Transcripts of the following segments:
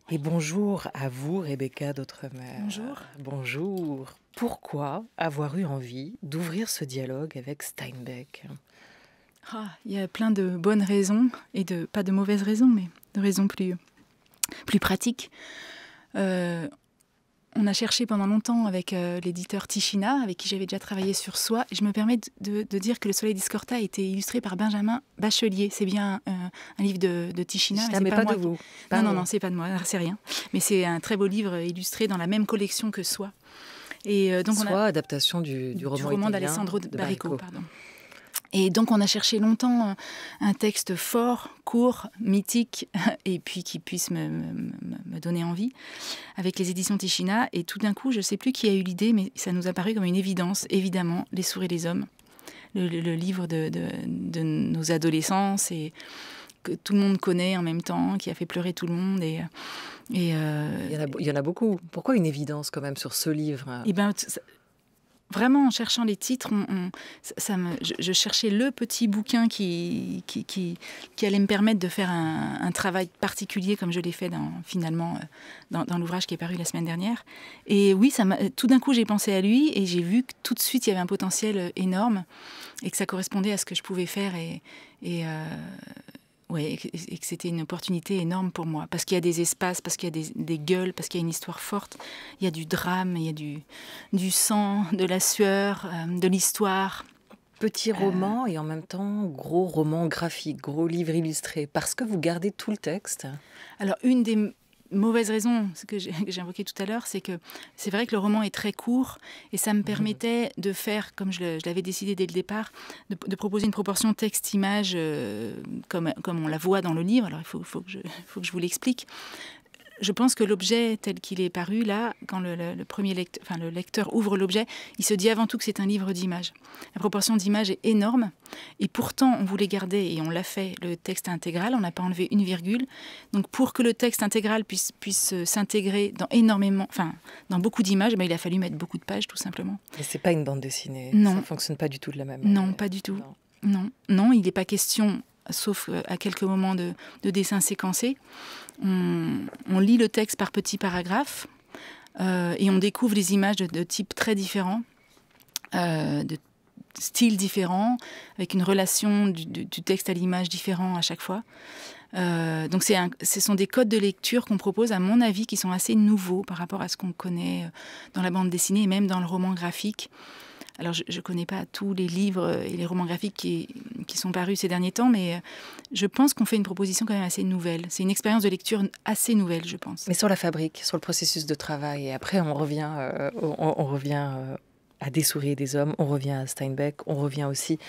Et bonjour à vous, Rebecca d'Outremer. Bonjour. Bonjour. Pourquoi avoir eu envie d'ouvrir ce dialogue avec Steinbeck? Il y a plein de bonnes raisons, et pas de mauvaises raisons, mais de raisons plus pratiques. On a cherché pendant longtemps avec l'éditeur Tichina, avec qui j'avais déjà travaillé sur Soi. Et je me permets de dire que Le Soleil d'Escorta a été illustré par Benjamin Bachelier. C'est bien un livre de Tichina. Mais pas de moi vous. Non, c'est pas de moi, c'est rien. Mais c'est un très beau livre illustré dans la même collection que Soi. Et donc Soi, adaptation du roman d'Alessandro Baricco. Pardon. Et donc on a cherché longtemps un texte fort, court, mythique, et puis qui puisse me donner envie, avec les éditions Tichina. Et tout d'un coup, je ne sais plus qui a eu l'idée, mais ça nous a paru comme une évidence, évidemment, Les Sourds et les Hommes, le livre de nos adolescences, et que tout le monde connaît en même temps, qui a fait pleurer tout le monde. Il y en a beaucoup. Pourquoi une évidence quand même sur ce livre? Vraiment, en cherchant les titres, je cherchais le petit bouquin qui allait me permettre de faire un travail particulier, comme je l'ai fait dans l'ouvrage qui est paru la semaine dernière. Et oui, tout d'un coup, j'ai pensé à lui et j'ai vu que tout de suite, il y avait un potentiel énorme et que ça correspondait à ce que je pouvais faire et que c'était une opportunité énorme pour moi. Parce qu'il y a des espaces, parce qu'il y a des gueules, parce qu'il y a une histoire forte. Il y a du drame, il y a du sang, de la sueur, de l'histoire. Petit roman et en même temps gros roman graphique, gros livre illustré. Parce que vous gardez tout le texte. Alors, une des mauvaise raison, ce que j'ai invoqué tout à l'heure, c'est que c'est vrai que le roman est très court et ça me permettait de faire, comme je l'avais décidé dès le départ, de proposer une proportion texte-image comme on la voit dans le livre. Alors il faut que je vous l'explique. Je pense que l'objet tel qu'il est paru là, quand le lecteur ouvre l'objet, il se dit avant tout que c'est un livre d'images. La proportion d'images est énorme et pourtant on voulait garder, et on l'a fait, le texte intégral, on n'a pas enlevé une virgule. Donc pour que le texte intégral puisse s'intégrer dans beaucoup d'images, il a fallu mettre beaucoup de pages tout simplement. Et c'est pas une bande dessinée, non. Ça ne fonctionne pas du tout de la même manière. Non, pas du tout. Non, il n'est pas question, sauf à quelques moments de dessin séquencé. On lit le texte par petits paragraphes et on découvre les images de types très différents, de styles différents, avec une relation du texte à l'image différent à chaque fois. Donc ce sont des codes de lecture qu'on propose, à mon avis, qui sont assez nouveaux par rapport à ce qu'on connaît dans la bande dessinée et même dans le roman graphique. Alors, je ne connais pas tous les livres et les romans graphiques qui sont parus ces derniers temps, mais je pense qu'on fait une proposition quand même assez nouvelle. C'est une expérience de lecture assez nouvelle, je pense. Mais sur la fabrique, sur le processus de travail, et après on revient à Des Souris et des Hommes, on revient à Steinbeck, on revient aussi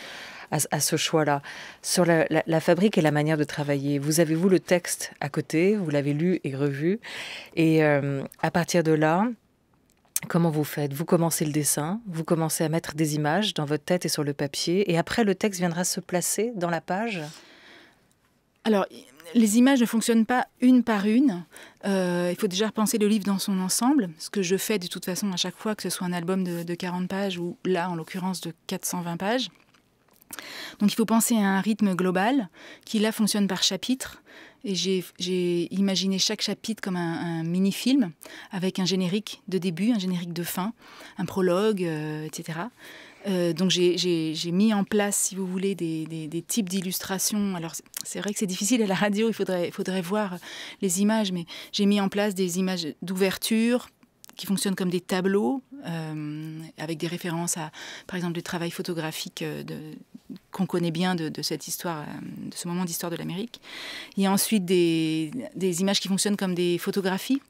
à ce choix-là. Sur la fabrique et la manière de travailler, vous avez-vous le texte à côté, vous l'avez lu et revu, et à partir de là, comment vous faites? Vous commencez le dessin, vous commencez à mettre des images dans votre tête et sur le papier, et après le texte viendra se placer dans la page? Alors, les images ne fonctionnent pas une par une. Il faut déjà repenser le livre dans son ensemble, ce que je fais de toute façon à chaque fois, que ce soit un album de 40 pages ou là, en l'occurrence, de 420 pages. Donc il faut penser à un rythme global qui là fonctionne par chapitre. Et j'ai imaginé chaque chapitre comme un mini-film avec un générique de début, un générique de fin, un prologue, etc. Donc j'ai mis en place, si vous voulez, des types d'illustrations. Alors c'est vrai que c'est difficile à la radio, il faudrait voir les images, mais j'ai mis en place des images d'ouverture qui fonctionnent comme des tableaux, avec des références à, par exemple, du travail photographique qu'on connaît bien de cette histoire, de ce moment d'histoire de l'Amérique. Il y a ensuite des images qui fonctionnent comme des photographies,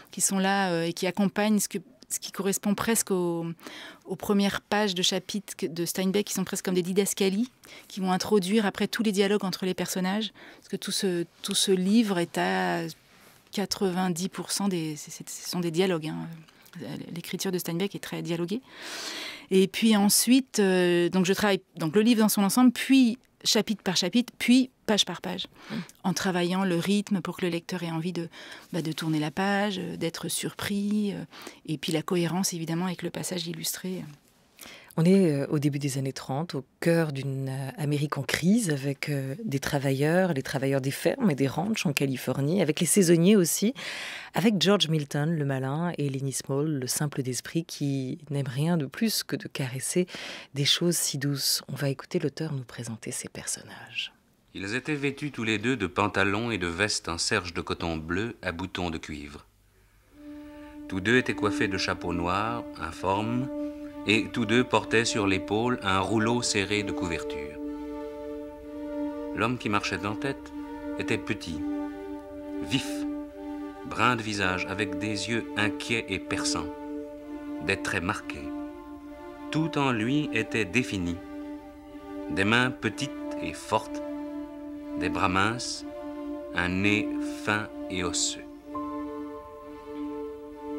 qui sont là et qui accompagnent ce qui correspond presque aux premières pages de chapitres de Steinbeck, qui sont presque comme des didascalies, qui vont introduire après tous les dialogues entre les personnages, parce que tout ce livre est à 90% ce sont des dialogues. L'écriture de Steinbeck est très dialoguée. Et puis ensuite, donc je travaille le livre dans son ensemble, puis chapitre par chapitre, puis page par page, en travaillant le rythme pour que le lecteur ait envie de tourner la page, d'être surpris, et puis la cohérence évidemment avec le passage illustré. On est au début des années 30, au cœur d'une Amérique en crise, avec des travailleurs, les travailleurs des fermes et des ranchs en Californie, avec les saisonniers aussi, avec George Milton, le malin, et Lenny Small, le simple d'esprit, qui n'aime rien de plus que de caresser des choses si douces. On va écouter l'auteur nous présenter ces personnages. Ils étaient vêtus tous les deux de pantalons et de vestes en serge de coton bleu à boutons de cuivre. Tous deux étaient coiffés de chapeaux noirs, informes, et tous deux portaient sur l'épaule un rouleau serré de couverture. L'homme qui marchait en tête était petit, vif, brun de visage, avec des yeux inquiets et perçants, des traits marqués. Tout en lui était défini, des mains petites et fortes, des bras minces, un nez fin et osseux.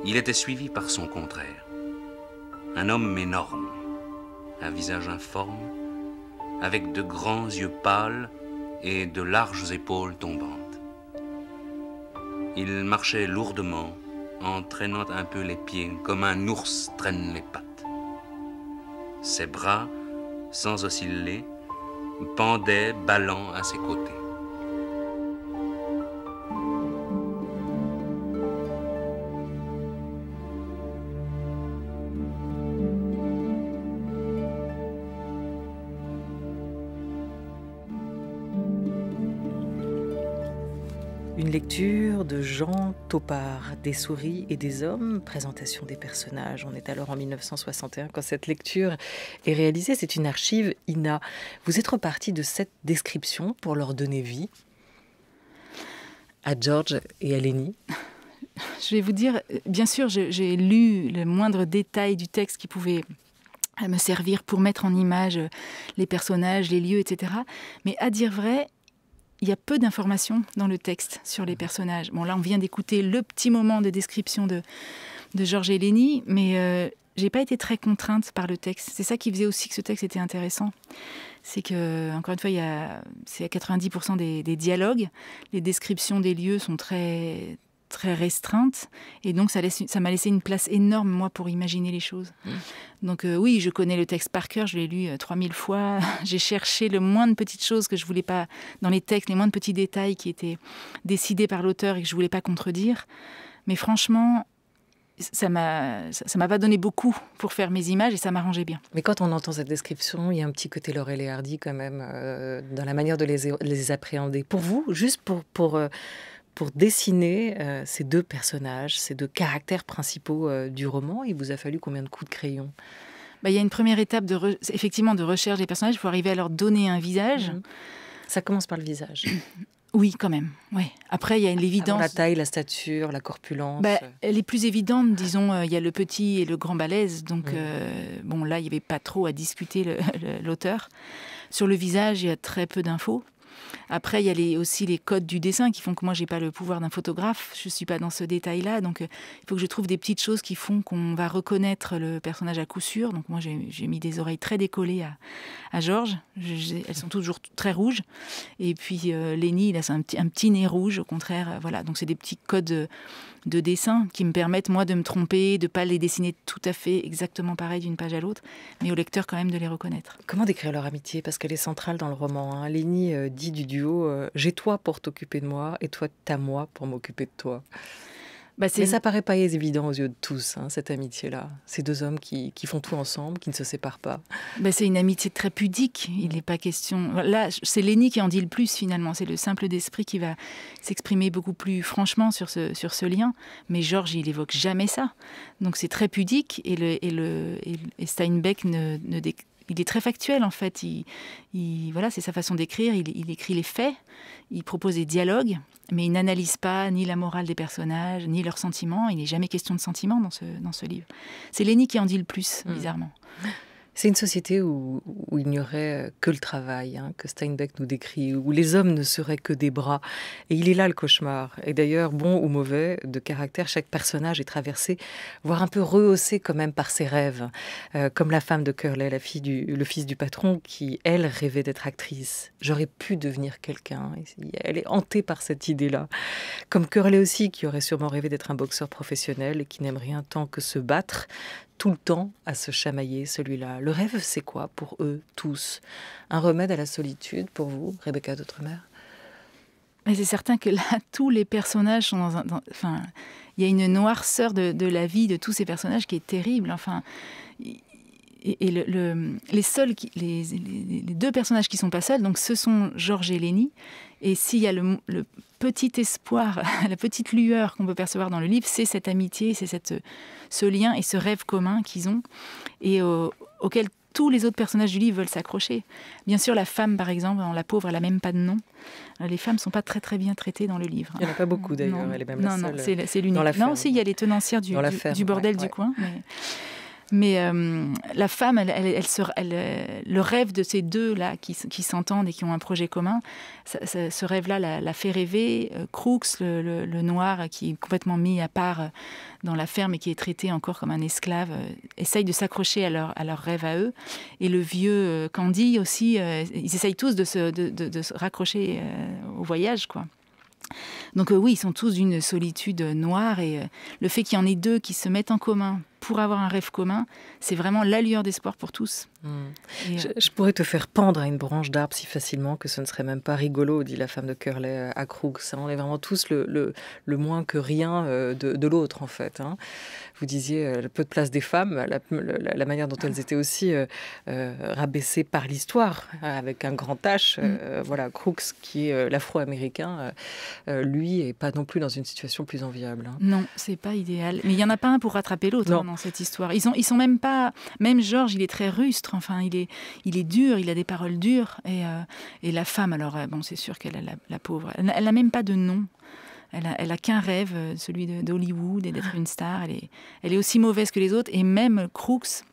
Il était suivi par son contraire. Un homme énorme, un visage informe, avec de grands yeux pâles et de larges épaules tombantes. Il marchait lourdement, en traînant un peu les pieds, comme un ours traîne les pattes. Ses bras, sans osciller, pendaient ballants à ses côtés. Une lecture de Jean Topard, Des souris et des hommes, présentation des personnages. On est alors en 1961 quand cette lecture est réalisée. C'est une archive INA. Vous êtes reparti de cette description pour leur donner vie à George et à Lenny. Je vais vous dire, bien sûr, j'ai lu le moindre détail du texte qui pouvait me servir pour mettre en image les personnages, les lieux, etc. Mais à dire vrai, il y a peu d'informations dans le texte sur les personnages. Bon, là, on vient d'écouter le petit moment de description de George et Lenny, mais j'ai pas été très contrainte par le texte. C'est ça qui faisait aussi que ce texte était intéressant. C'est que, encore une fois, c'est à 90% des dialogues. Les descriptions des lieux sont très restreinte, et donc ça m'a laissé une place énorme, moi, pour imaginer les choses. Donc oui, je connais le texte par cœur, je l'ai lu 3000 fois, j'ai cherché le moins de petites choses que je voulais pas, dans les textes, les moins de petits détails qui étaient décidés par l'auteur et que je voulais pas contredire, mais franchement, ça m'a pas donné beaucoup pour faire mes images et ça m'arrangeait bien. Mais quand on entend cette description, il y a un petit côté Laurel et Hardy quand même, dans la manière de les appréhender. Pour vous, juste pour dessiner ces deux personnages, ces deux caractères principaux du roman, il vous a fallu combien de coups de crayon ? Il y a une première étape effectivement de recherche des personnages. Il faut arriver à leur donner un visage. Ça commence par le visage. Oui, quand même. Ouais. Après, il y a l'évidence. La taille, la stature, la corpulence. Les plus évidentes, disons, il y a le petit et le grand balèze. Donc, bon, là, il n'y avait pas trop à discuter l'auteur. Sur le visage, il y a très peu d'infos. Après, il y a aussi les codes du dessin qui font que moi, je n'ai pas le pouvoir d'un photographe. Je ne suis pas dans ce détail-là. Donc, il faut que je trouve des petites choses qui font qu'on va reconnaître le personnage à coup sûr. Donc, moi, j'ai mis des oreilles très décollées à Georges. Elles sont toujours très rouges. Et puis, Lenny, il a un petit nez rouge, au contraire. Voilà. Donc, c'est des petits codes de dessin qui me permettent, moi, de me tromper, de ne pas les dessiner tout à fait exactement pareil d'une page à l'autre, mais au lecteur, quand même, de les reconnaître. Comment décrire leur amitié ? Parce qu'elle est centrale dans le roman. Lenny dit du duo « J'ai toi pour t'occuper de moi et toi, t'as moi pour m'occuper de toi ». Mais ça paraît pas évident aux yeux de tous, cette amitié-là. Ces deux hommes qui font tout ensemble, qui ne se séparent pas. C'est une amitié très pudique. Il n'est pas question... Là, c'est Lenny qui en dit le plus, finalement. C'est le simple d'esprit qui va s'exprimer beaucoup plus franchement sur ce lien. Mais Georges, il évoque jamais ça. Donc c'est très pudique. Et Steinbeck il est très factuel, en fait. Voilà, c'est sa façon d'écrire. Il écrit les faits, il propose des dialogues, mais il n'analyse pas ni la morale des personnages, ni leurs sentiments. Il n'est jamais question de sentiments dans ce livre. C'est Lenny qui en dit le plus, bizarrement. C'est une société où il n'y aurait que le travail, que Steinbeck nous décrit, où les hommes ne seraient que des bras. Et il est là le cauchemar. Et d'ailleurs, bon ou mauvais, de caractère, chaque personnage est traversé, voire un peu rehaussé quand même par ses rêves. Comme la femme de Curley, le fils du patron, qui, elle, rêvait d'être actrice. J'aurais pu devenir quelqu'un. Elle est hantée par cette idée-là. Comme Curley aussi, qui aurait sûrement rêvé d'être un boxeur professionnel et qui n'aime rien tant que se battre, tout le temps à se chamailler, celui-là. Le rêve, c'est quoi pour eux tous? Un remède à la solitude pour vous, Rebecca d'Outremer? Mais c'est certain que là, tous les personnages sont enfin, il y a une noirceur de la vie de tous ces personnages qui est terrible. Enfin, et les seuls, les deux personnages qui sont pas seuls, donc ce sont Georges et Lénie. Et s'il y a le petit espoir, la petite lueur qu'on peut percevoir dans le livre, c'est cette amitié, c'est ce lien et ce rêve commun qu'ils ont et auquel tous les autres personnages du livre veulent s'accrocher. Bien sûr, la femme, par exemple, la pauvre, elle n'a même pas de nom. Les femmes ne sont pas très très bien traitées dans le livre. Il n'y en a pas beaucoup d'ailleurs, elle est même la seule. Non, c'est l'unique. Non, si, il y a les tenancières du bordel du coin. Mais la femme, le rêve de ces deux-là qui s'entendent et qui ont un projet commun, ce rêve-là la fait rêver. Crooks, le noir, qui est complètement mis à part dans la ferme et qui est traité encore comme un esclave, essaye de s'accrocher à leur rêve à eux. Et le vieux Candy aussi, ils essayent tous de se raccrocher au voyage, quoi. Donc oui, ils sont tous d'une solitude noire et le fait qu'il y en ait deux qui se mettent en commun pour avoir un rêve commun, c'est vraiment la lueur d'espoir pour tous. Et je pourrais te faire pendre à une branche d'arbre si facilement que ce ne serait même pas rigolo, dit la femme de Curley à Crooks. On est vraiment tous le moins que rien de l'autre, en fait. Vous disiez le peu de place des femmes, la manière dont elles étaient aussi rabaissées par l'histoire, avec un grand H. Voilà, Crooks, qui est l'afro-américain, lui, est pas non plus dans une situation plus enviable. Non, c'est pas idéal. Mais il y en a pas un pour rattraper l'autre dans cette histoire. Ils sont même pas... Même Georges, il est très rustre. Enfin, il est dur, il a des paroles dures. Et la femme, alors, bon, c'est sûr qu'elle a la pauvre. Elle n'a même pas de nom. Elle a qu'un rêve, celui d'Hollywood et d'être une star. Elle est aussi mauvaise que les autres. Et même Crooks,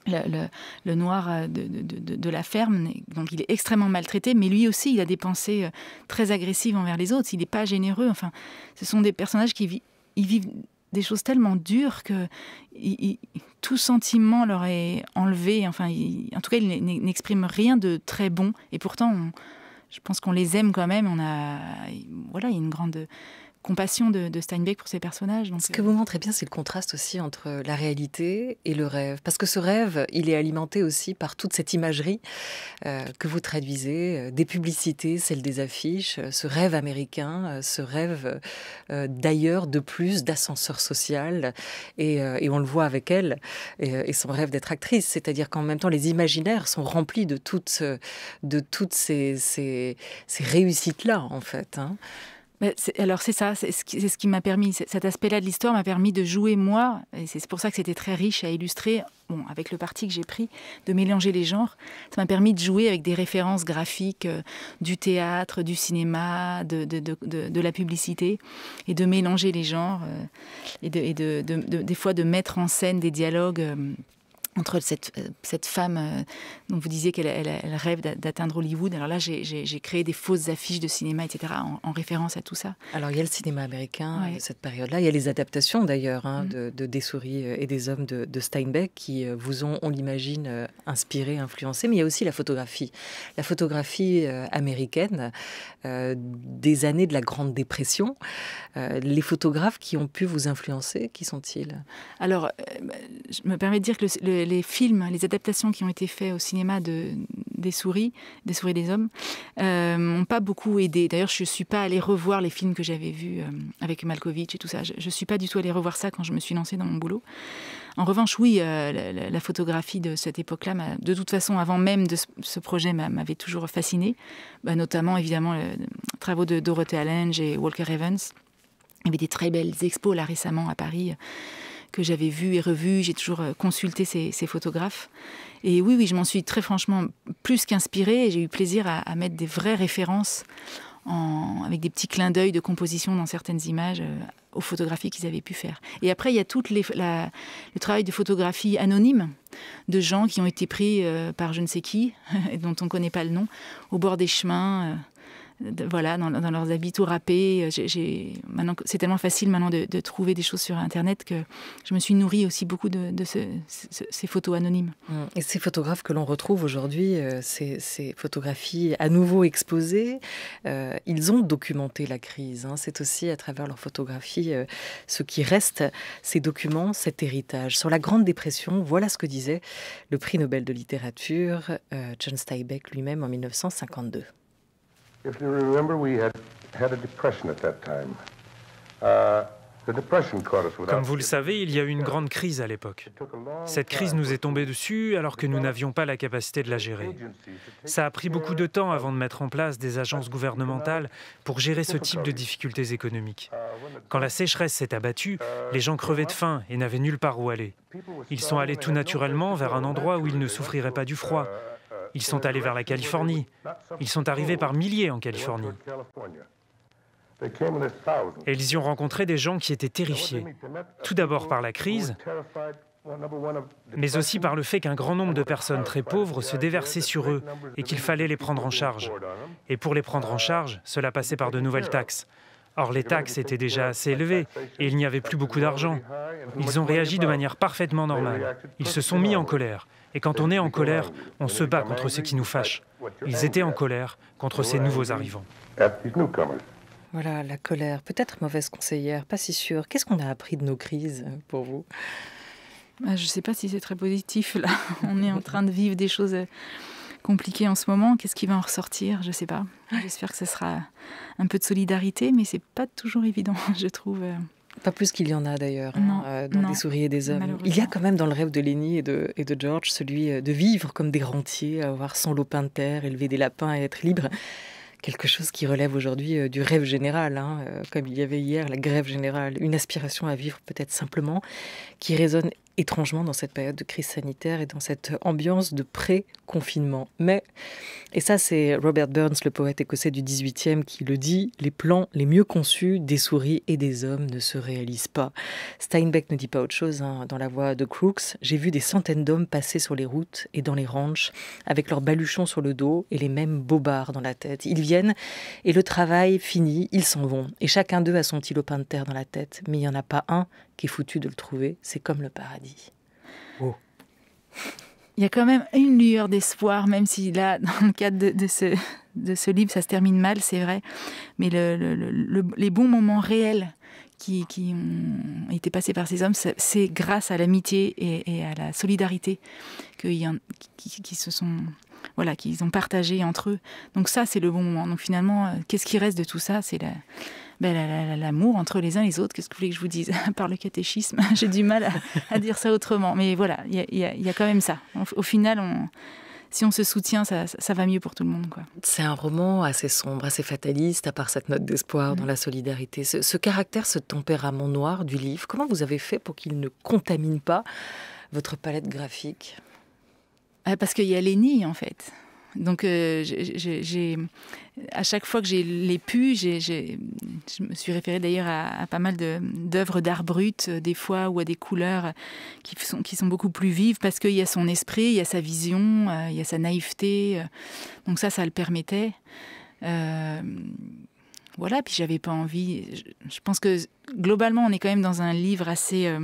le noir de la ferme, donc il est extrêmement maltraité, mais lui aussi, il a des pensées très agressives envers les autres. Il n'est pas généreux. Enfin, ce sont des personnages qui vivent des choses tellement dures que tout sentiment leur est enlevé. Enfin, en tout cas, ils n'expriment rien de très bon. Et pourtant, je pense qu'on les aime quand même. Il y a une grande compassion de Steinbeck pour ces personnages. Donc, ce que vous montrez bien, c'est le contraste aussi entre la réalité et le rêve. Parce que ce rêve, il est alimenté aussi par toute cette imagerie que vous traduisez, des publicités, celles des affiches, ce rêve américain, ce rêve d'ailleurs, de plus, d'ascenseur social. Et on le voit avec elle, et son rêve d'être actrice. C'est-à-dire qu'en même temps, les imaginaires sont remplis de toutes ces réussites-là, en fait. Alors c'est ça, c'est ce qui m'a permis, cet aspect-là de l'histoire m'a permis de jouer moi, et c'est pour ça que c'était très riche à illustrer, avec le parti que j'ai pris, de mélanger les genres. Ça m'a permis de jouer avec des références graphiques du théâtre, du cinéma, de la publicité, et de mélanger les genres, et des fois de mettre en scène des dialogues entre cette femme dont vous disiez qu'elle rêve d'atteindre Hollywood. Alors là, j'ai créé des fausses affiches de cinéma, etc., en référence à tout ça. Alors, il y a le cinéma américain de cette période-là. Il y a les adaptations, d'ailleurs, de Des souris et des hommes de Steinbeck qui vous ont, on l'imagine, inspiré, influencé. Mais il y a aussi la photographie. La photographie américaine des années de la Grande Dépression. Les photographes qui ont pu vous influencer, qui sont-ils? Alors, je me permets de dire que les films, les adaptations qui ont été faites au cinéma des souris et des hommes, m'ont pas beaucoup aidé. D'ailleurs, je ne suis pas allée revoir les films que j'avais vus avec Malkovich et tout ça. Je ne suis pas du tout allée revoir ça quand je me suis lancée dans mon boulot. En revanche, oui, la photographie de cette époque-là, de toute façon, avant même de ce projet, m'avait toujours fascinée. Notamment, évidemment, les travaux de Dorothée Lange et Walker Evans. Il y avait des très belles expos, là, récemment, à Paris, que j'avais vues et revues. J'ai toujours consulté ces photographes. Et oui, je m'en suis très franchement plus qu'inspirée. Et j'ai eu plaisir à mettre des vraies références avec des petits clins d'œil de composition dans certaines images aux photographies qu'ils avaient pu faire. Et après, il y a tout le travail de photographie anonyme de gens qui ont été pris par je ne sais qui, et dont on ne connaît pas le nom, au bord des chemins, voilà, dans leurs habits tout râpés. Maintenant, c'est tellement facile maintenant de trouver des choses sur Internet que je me suis nourrie aussi beaucoup de ces photos anonymes. Et ces photographes que l'on retrouve aujourd'hui, ces photographies à nouveau exposées, ils ont documenté la crise. C'est aussi à travers leurs photographies ce qui reste, ces documents, cet héritage. Sur la Grande Dépression, voilà ce que disait le prix Nobel de littérature, John Steinbeck lui-même en 1952. If you remember, we had a depression at that time. The depression caught us without. Comme vous le savez, il y a eu une grande crise à l'époque. Cette crise nous est tombée dessus alors que nous n'avions pas la capacité de la gérer. Ça a pris beaucoup de temps avant de mettre en place des agences gouvernementales pour gérer ce type de difficultés économiques. Quand la sécheresse s'est abattue, les gens crevaient de faim et n'avaient nulle part où aller. Ils sont allés tout naturellement vers un endroit où ils ne souffriraient pas du froid. Ils sont allés vers la Californie. Ils sont arrivés par milliers en Californie. Et ils y ont rencontré des gens qui étaient terrifiés. Tout d'abord par la crise, mais aussi par le fait qu'un grand nombre de personnes très pauvres se déversaient sur eux et qu'il fallait les prendre en charge. Et pour les prendre en charge, cela passait par de nouvelles taxes. Or, les taxes étaient déjà assez élevées et il n'y avait plus beaucoup d'argent. Ils ont réagi de manière parfaitement normale. Ils se sont mis en colère. Et quand on est en colère, on se bat contre ce qui nous fâche. Ils étaient en colère contre ces nouveaux arrivants. Voilà, la colère, peut-être mauvaise conseillère, pas si sûre. Qu'est-ce qu'on a appris de nos crises pour vous ? Je ne sais pas si c'est très positif, là. On est en train de vivre des choses compliquées en ce moment. Qu'est-ce qui va en ressortir ? Je ne sais pas. J'espère que ce sera un peu de solidarité, mais ce n'est pas toujours évident, je trouve. Pas plus qu'il y en a d'ailleurs, dans Des souris et des hommes. Il y a quand même dans le rêve de Lenny et de George celui de vivre comme des rentiers, avoir son lopin de terre, élever des lapins et être libre. Quelque chose qui relève aujourd'hui du rêve général, comme il y avait hier la grève générale, une aspiration à vivre peut-être simplement, qui résonne étrangement dans cette période de crise sanitaire et dans cette ambiance de pré-confinement. Mais, et ça c'est Robert Burns, le poète écossais du XVIIIe, qui le dit, les plans les mieux conçus des souris et des hommes ne se réalisent pas. Steinbeck ne dit pas autre chose dans La Voix de Crooks. J'ai vu des centaines d'hommes passer sur les routes et dans les ranchs, avec leurs baluchons sur le dos et les mêmes bobards dans la tête. Ils viennent et le travail fini, ils s'en vont. Et chacun d'eux a son petit lopin de terre dans la tête, mais il n'y en a pas un qui est foutu de le trouver, c'est comme le paradis. Oh. Il y a quand même une lueur d'espoir, même si là, dans le cadre de ce livre, ça se termine mal, c'est vrai. Mais les bons moments réels qui ont été passés par ces hommes, c'est grâce à l'amitié et à la solidarité qu'ils se sont... Voilà, qu'ils ont partagé entre eux. Donc ça, c'est le bon moment. Donc finalement, qu'est-ce qui reste de tout ça ? C'est l'amour entre les uns et les autres. Qu'est-ce que vous voulez que je vous dise ? Par le catéchisme, j'ai du mal à dire ça autrement. Mais voilà, il y a quand même ça. Au final, si on se soutient, ça va mieux pour tout le monde, quoi. C'est un roman assez sombre, assez fataliste, à part cette note d'espoir dans la solidarité. Ce caractère, ce tempérament noir du livre, comment vous avez fait pour qu'il ne contamine pas votre palette graphique ? Parce qu'il y a Lenny, en fait. Donc, à chaque fois que je l'ai pu, je me suis référée d'ailleurs à pas mal d'œuvres d'art brut, des fois, ou à des couleurs qui sont beaucoup plus vives, parce qu'il y a son esprit, il y a sa vision, il y a sa naïveté. Donc ça le permettait. Voilà, puis j'avais pas envie... Je pense que, globalement, on est quand même dans un livre assez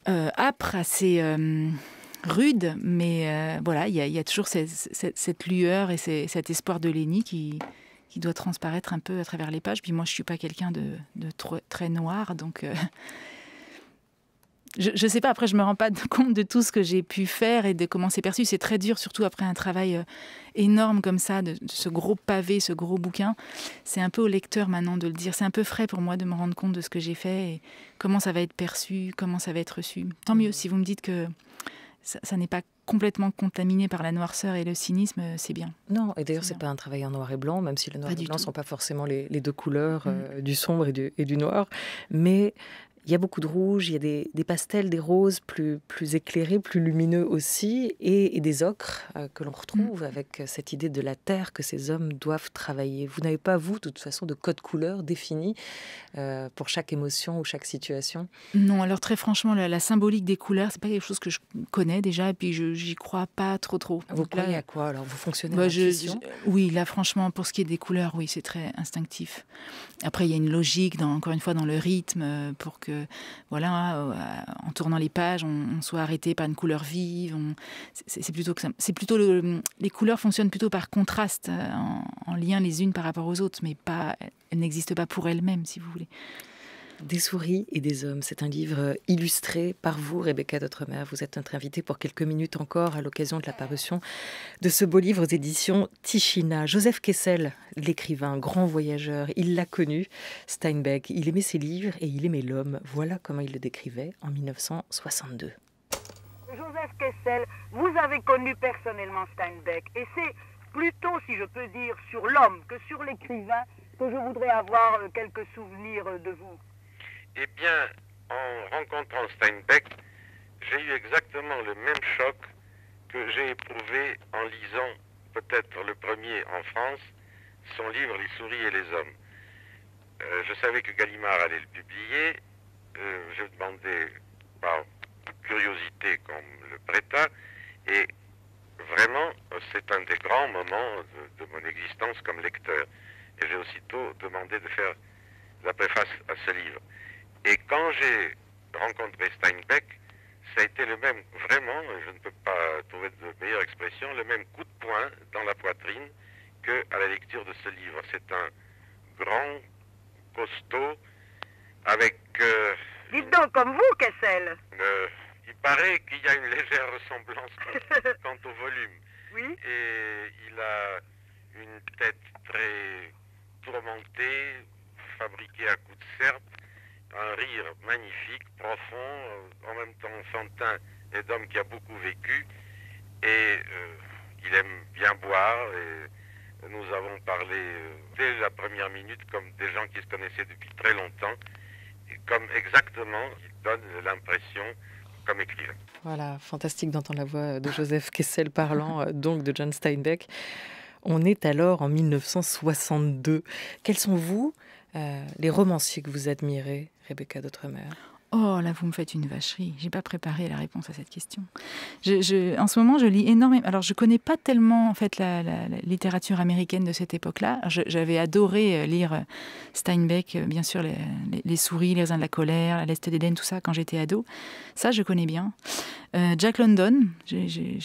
âpre, assez... rude, mais voilà, il y a toujours cette lueur et cet espoir de Lenny qui doit transparaître un peu à travers les pages. Puis moi, je suis pas quelqu'un de très noir, donc je sais pas. Après, je me rends pas compte de tout ce que j'ai pu faire et de comment c'est perçu. C'est très dur, surtout après un travail énorme comme ça, de ce gros pavé, ce gros bouquin. C'est un peu au lecteur maintenant de le dire. C'est un peu frais pour moi de me rendre compte de ce que j'ai fait et comment ça va être perçu, comment ça va être reçu. Tant mieux si vous me dites que ça n'est pas complètement contaminé par la noirceur et le cynisme, c'est bien. Non, et d'ailleurs, c'est pas un travail en noir et blanc, même si le noir et le blanc ne sont pas forcément les deux couleurs du sombre et du noir. Mais Il y a beaucoup de rouge, il y a des pastels, des roses plus éclairés, plus lumineux aussi, et des ocres que l'on retrouve avec cette idée de la terre que ces hommes doivent travailler. Vous n'avez pas, vous, de toute façon, de code couleur défini pour chaque émotion ou chaque situation? Non, alors très franchement, la symbolique des couleurs, c'est pas quelque chose que je connais déjà, et puis j'y crois pas trop. Vous croyez à quoi alors? Vous fonctionnez à Bah, l'intuition? oui, là franchement, pour ce qui est des couleurs, oui, c'est très instinctif. Après, il y a une logique, encore une fois, dans le rythme, pour que, voilà, en tournant les pages, on soit arrêté par une couleur vive. C'est plutôt que ça. C'est plutôt les couleurs fonctionnent plutôt par contraste, en lien les unes par rapport aux autres, mais pas, elles n'existent pas pour elles-mêmes, si vous voulez. Des souris et des hommes, c'est un livre illustré par vous, Rebecca d'Outremer. Vous êtes notre invitée pour quelques minutes encore à l'occasion de la parution de ce beau livre aux éditions Tichina. Joseph Kessel, l'écrivain, grand voyageur, il l'a connu, Steinbeck. Il aimait ses livres et il aimait l'homme. Voilà comment il le décrivait en 1962. Joseph Kessel, vous avez connu personnellement Steinbeck et c'est plutôt, si je peux dire, sur l'homme que sur l'écrivain que je voudrais avoir quelques souvenirs de vous. Eh bien, en rencontrant Steinbeck, j'ai eu exactement le même choc que j'ai éprouvé en lisant peut-être le premier en France, son livre Les souris et les hommes. Je savais que Gallimard allait le publier, je demandais par curiosité qu'on me le prêta, et vraiment, c'est un des grands moments de mon existence comme lecteur. Et j'ai aussitôt demandé de faire la préface à ce livre. Et quand j'ai rencontré Steinbeck, ça a été le même, vraiment, je ne peux pas trouver de meilleure expression, le même coup de poing dans la poitrine qu'à la lecture de ce livre. C'est un grand, costaud, avec... Dites donc comme vous, Kessel. Il paraît qu'il y a une légère ressemblance quant au volume. Oui. Et il a une tête très tourmentée, fabriquée à coups de serpe, un rire magnifique, profond, en même temps enfantin et d'homme qui a beaucoup vécu. Et il aime bien boire. Et nous avons parlé dès la première minute comme des gens qui se connaissaient depuis très longtemps. Et comme exactement, il donne l'impression comme écrivain. Voilà, fantastique d'entendre la voix de Joseph Kessel parlant donc de John Steinbeck. On est alors en 1962. Quels sont, vous, les romanciers que vous admirez, Rebecca d'Outremer? Oh, là, vous me faites une vacherie. J'ai pas préparé la réponse à cette question. En ce moment, je lis énormément. Alors, je connais pas tellement, en fait, la littérature américaine de cette époque-là. J'avais adoré lire Steinbeck, bien sûr, les souris, les raisins de la colère, la leste d'Éden, tout ça, quand j'étais ado. Ça, je connais bien. Jack London, j'ai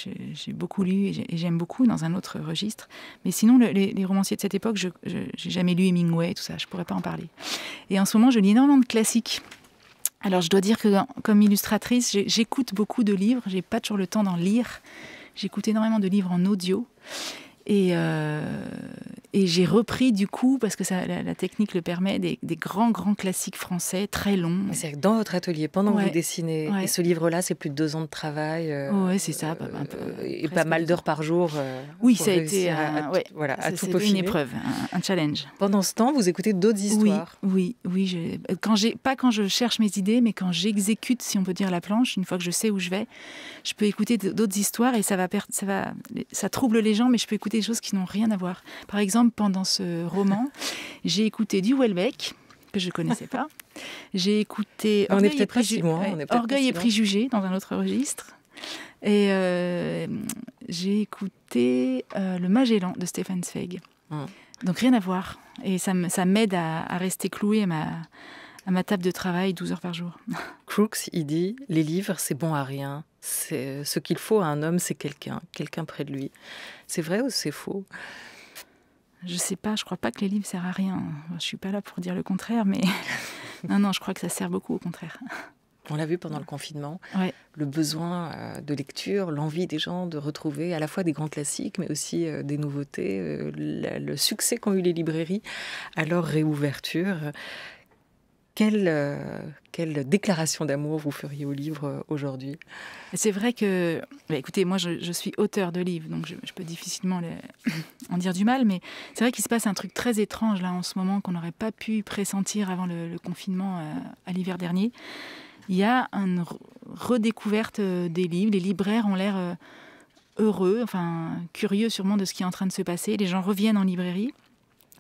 beaucoup lu et j'aime beaucoup dans un autre registre. Mais sinon, les romanciers de cette époque, j'ai jamais lu Hemingway, tout ça. Je pourrais pas en parler. Et en ce moment, je lis énormément de classiques. Alors, je dois dire que comme illustratrice, j'écoute beaucoup de livres. J'ai pas toujours le temps d'en lire. J'écoute énormément de livres en audio. Et j'ai repris du coup, parce que la technique le permet, des grands classiques français, très longs. C'est dans votre atelier, pendant que vous dessinez, ouais. Et ce livre-là, c'est plus de 2 ans de travail. Oui, c'est ça. Et pas mal d'heures par jour. Oui, ça a été à tout une peaufiner. épreuve, un challenge. Pendant ce temps, vous écoutez d'autres histoires. Oui. Pas quand je cherche mes idées, mais quand j'exécute, si on peut dire, la planche, une fois que je sais où je vais, je peux écouter d'autres histoires et ça trouble les gens, mais je peux écouter des choses qui n'ont rien à voir. Par exemple, pendant ce roman, j'ai écouté du Houellebecq, que je ne connaissais pas. J'ai écouté Orgueil et Préjugés dans un autre registre. Et j'ai écouté Le Magellan de Stefan Zweig. Donc rien à voir. Et ça m'aide à rester clouée à ma table de travail 12 heures par jour. Crooks, il dit, les livres, c'est bon à rien. Ce qu'il faut à un homme, c'est quelqu'un près de lui. C'est vrai ou c'est faux? Je sais pas, je crois pas que les livres servent à rien. Je suis pas là pour dire le contraire, mais non, je crois que ça sert beaucoup au contraire. On l'a vu pendant le confinement, le besoin de lecture, l'envie des gens de retrouver à la fois des grands classiques, mais aussi des nouveautés, le succès qu'ont eu les librairies à leur réouverture. Quelle déclaration d'amour vous feriez au livre aujourd'hui? C'est vrai que, écoutez, moi je suis auteur de livres, donc je peux difficilement en dire du mal, mais c'est vrai qu'il se passe un truc très étrange là en ce moment qu'on n'aurait pas pu pressentir avant le confinement à l'hiver dernier. Il y a une redécouverte des livres, les libraires ont l'air heureux, enfin curieux sûrement de ce qui est en train de se passer, les gens reviennent en librairie.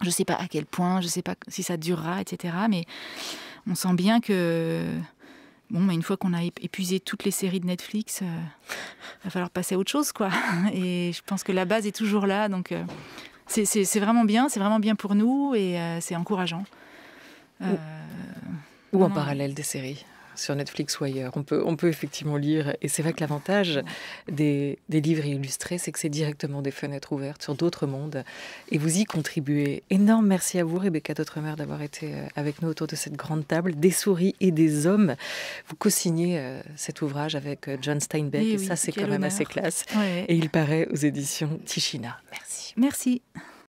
Je ne sais pas à quel point, je ne sais pas si ça durera, etc. Mais on sent bien que, une fois qu'on a épuisé toutes les séries de Netflix, va falloir passer à autre chose, quoi. Et je pense que la base est toujours là, donc c'est vraiment bien pour nous et c'est encourageant. Ou en parallèle des séries sur Netflix ou ailleurs. On peut effectivement lire. Et c'est vrai que l'avantage des livres illustrés, c'est que c'est directement des fenêtres ouvertes sur d'autres mondes. Et vous y contribuez. Énorme merci à vous, Rebecca d'Outremer, d'avoir été avec nous autour de cette grande table. Des souris et des hommes. Vous co-signez cet ouvrage avec John Steinbeck. Et ça, c'est quand même assez classe. Ouais. Et il paraît aux éditions Tichina. Merci. Merci.